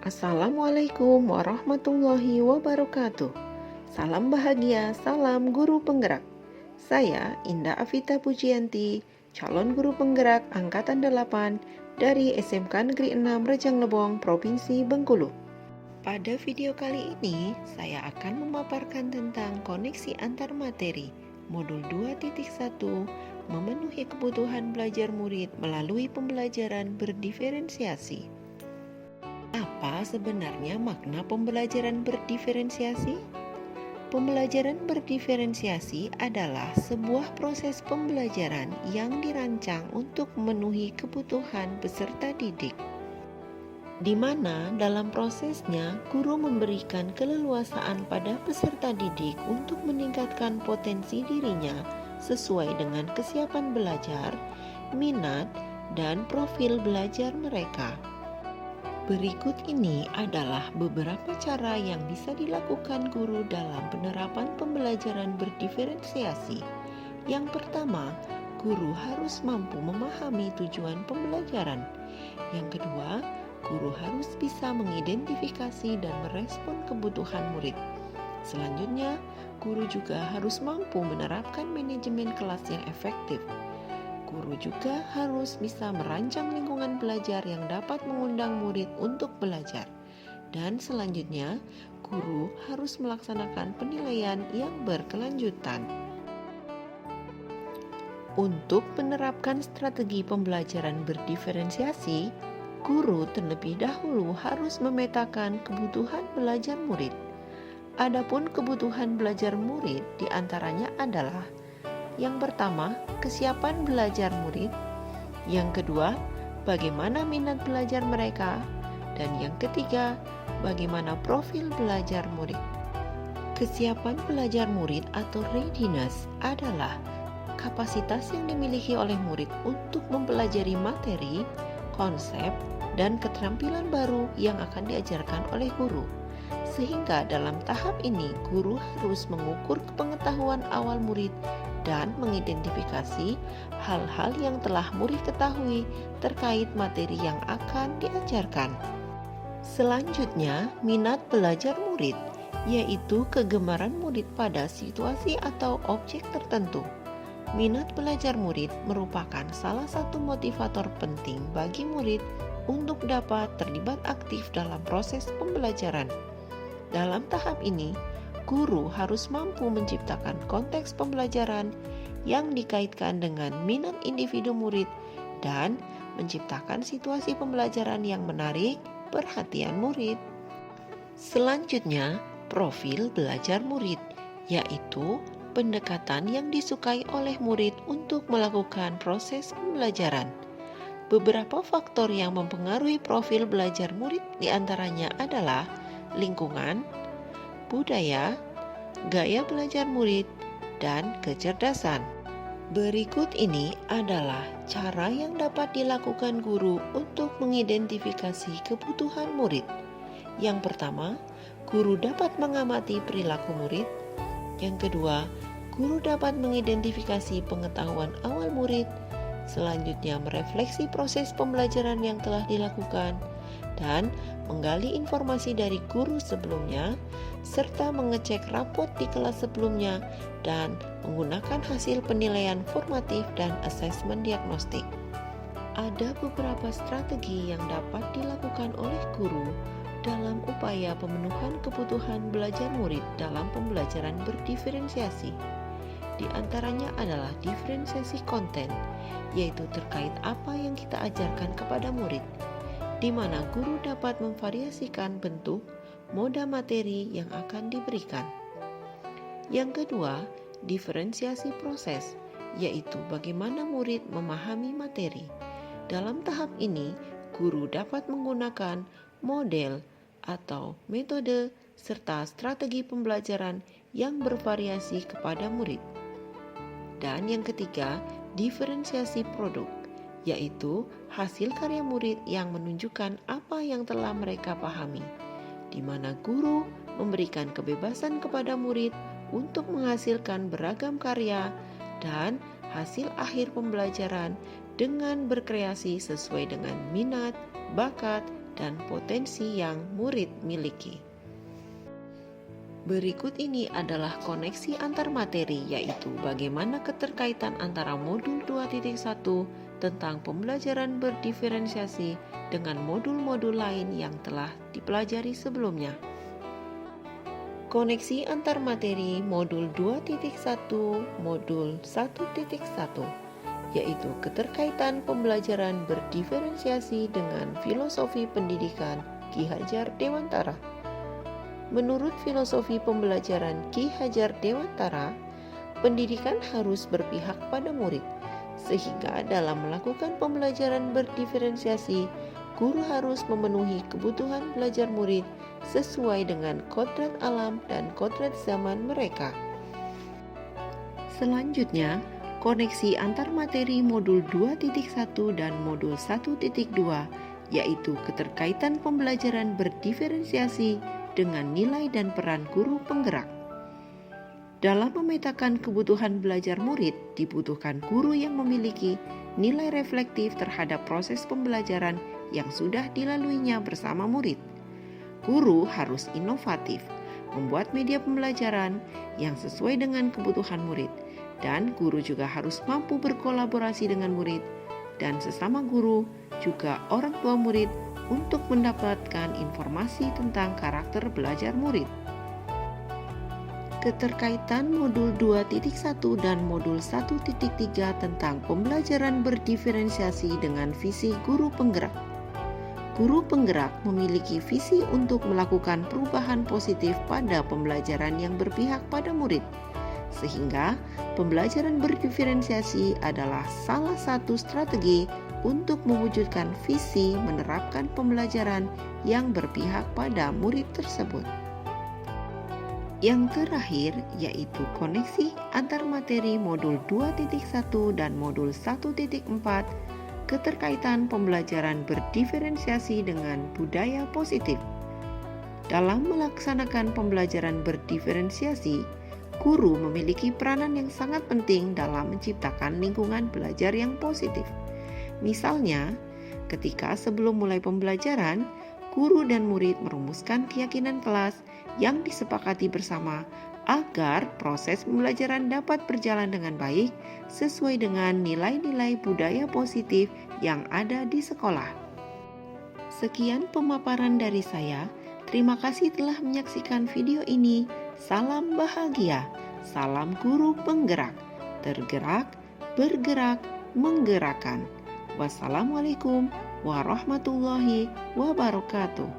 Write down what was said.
Assalamualaikum warahmatullahi wabarakatuh. Salam bahagia, salam guru penggerak. Saya Indah Afita Pujianti, calon guru penggerak Angkatan 8 dari SMK Negeri 6 Rejang Lebong, Provinsi Bengkulu. Pada video kali ini, saya akan memaparkan tentang koneksi antar materi, modul 2.1, memenuhi kebutuhan belajar murid melalui pembelajaran berdiferensiasi. Apa sebenarnya makna pembelajaran berdiferensiasi? Pembelajaran berdiferensiasi adalah sebuah proses pembelajaran yang dirancang untuk memenuhi kebutuhan peserta didik, di mana dalam prosesnya guru memberikan keleluasaan pada peserta didik untuk meningkatkan potensi dirinya sesuai dengan kesiapan belajar, minat, dan profil belajar mereka. Berikut ini adalah beberapa cara yang bisa dilakukan guru dalam penerapan pembelajaran berdiferensiasi. Yang pertama, guru harus mampu memahami tujuan pembelajaran. Yang kedua, guru harus bisa mengidentifikasi dan merespon kebutuhan murid. Selanjutnya, guru juga harus mampu menerapkan manajemen kelas yang efektif. Guru juga harus bisa merancang lingkungan belajar yang dapat mengundang murid untuk belajar. Dan selanjutnya, guru harus melaksanakan penilaian yang berkelanjutan. Untuk menerapkan strategi pembelajaran berdiferensiasi, guru terlebih dahulu harus memetakan kebutuhan belajar murid. Adapun kebutuhan belajar murid diantaranya adalah: yang pertama, kesiapan belajar murid. Yang kedua, bagaimana minat belajar mereka. Dan yang ketiga, bagaimana profil belajar murid. Kesiapan belajar murid atau readiness adalah kapasitas yang dimiliki oleh murid untuk mempelajari materi, konsep, dan keterampilan baru yang akan diajarkan oleh guru. Sehingga dalam tahap ini, guru harus mengukur pengetahuan awal murid dan mengidentifikasi hal-hal yang telah murid ketahui terkait materi yang akan diajarkan. Selanjutnya, minat belajar murid, yaitu kegemaran murid pada situasi atau objek tertentu. Minat belajar murid merupakan salah satu motivator penting bagi murid untuk dapat terlibat aktif dalam proses pembelajaran. Dalam tahap ini, guru harus mampu menciptakan konteks pembelajaran yang dikaitkan dengan minat individu murid dan menciptakan situasi pembelajaran yang menarik perhatian murid. Selanjutnya, profil belajar murid, yaitu pendekatan yang disukai oleh murid untuk melakukan proses pembelajaran. Beberapa faktor yang mempengaruhi profil belajar murid diantaranya adalah lingkungan, budaya, gaya belajar murid, dan kecerdasan. Berikut ini adalah cara yang dapat dilakukan guru untuk mengidentifikasi kebutuhan murid. Yang pertama, guru dapat mengamati perilaku murid. Yang kedua, guru dapat mengidentifikasi pengetahuan awal murid. Selanjutnya, merefleksi proses pembelajaran yang telah dilakukan dan menggali informasi dari guru sebelumnya, serta mengecek rapot di kelas sebelumnya dan menggunakan hasil penilaian formatif dan asesmen diagnostik. Ada beberapa strategi yang dapat dilakukan oleh guru dalam upaya pemenuhan kebutuhan belajar murid dalam pembelajaran berdiferensiasi. Di antaranya adalah diferensiasi konten, yaitu terkait apa yang kita ajarkan kepada murid, di mana guru dapat memvariasikan bentuk, moda materi yang akan diberikan. Yang kedua, diferensiasi proses, yaitu bagaimana murid memahami materi. Dalam tahap ini, guru dapat menggunakan model atau metode serta strategi pembelajaran yang bervariasi kepada murid. Dan yang ketiga, diferensiasi produk, yaitu hasil karya murid yang menunjukkan apa yang telah mereka pahami, di mana guru memberikan kebebasan kepada murid untuk menghasilkan beragam karya dan hasil akhir pembelajaran dengan berkreasi sesuai dengan minat, bakat, dan potensi yang murid miliki. Berikut ini adalah koneksi antar materi, yaitu bagaimana keterkaitan antara modul 2.1 tentang pembelajaran berdiferensiasi dengan modul-modul lain yang telah dipelajari sebelumnya. Koneksi antar materi modul 2.1 modul 1.1, yaitu keterkaitan pembelajaran berdiferensiasi dengan filosofi pendidikan Ki Hajar Dewantara. Menurut filosofi pembelajaran Ki Hajar Dewantara, pendidikan harus berpihak pada murid, sehingga dalam melakukan pembelajaran berdiferensiasi, guru harus memenuhi kebutuhan belajar murid sesuai dengan kodrat alam dan kodrat zaman mereka. Selanjutnya, koneksi antar materi modul 2.1 dan modul 1.2, yaitu keterkaitan pembelajaran berdiferensiasi dengan nilai dan peran guru penggerak. Dalam memetakan kebutuhan belajar murid, dibutuhkan guru yang memiliki nilai reflektif terhadap proses pembelajaran yang sudah dilaluinya bersama murid. Guru harus inovatif, membuat media pembelajaran yang sesuai dengan kebutuhan murid, dan guru juga harus mampu berkolaborasi dengan murid dan sesama guru, juga orang tua murid, untuk mendapatkan informasi tentang karakter belajar murid. Keterkaitan modul 2.1 dan modul 1.3 tentang pembelajaran berdiferensiasi dengan visi guru penggerak. Guru penggerak memiliki visi untuk melakukan perubahan positif pada pembelajaran yang berpihak pada murid, sehingga pembelajaran berdiferensiasi adalah salah satu strategi untuk mewujudkan visi menerapkan pembelajaran yang berpihak pada murid tersebut. Yang terakhir yaitu koneksi antar materi modul 2.1 dan modul 1.4, keterkaitan pembelajaran berdiferensiasi dengan budaya positif. Dalam melaksanakan pembelajaran berdiferensiasi, guru memiliki peranan yang sangat penting dalam menciptakan lingkungan belajar yang positif. Misalnya, ketika sebelum mulai pembelajaran, guru dan murid merumuskan keyakinan kelas yang disepakati bersama agar proses pembelajaran dapat berjalan dengan baik sesuai dengan nilai-nilai budaya positif yang ada di sekolah. Sekian pemaparan dari saya. Terima kasih telah menyaksikan video ini. Salam bahagia, salam guru penggerak, tergerak, bergerak, menggerakkan. Wassalamualaikum warahmatullahi wabarakatuh.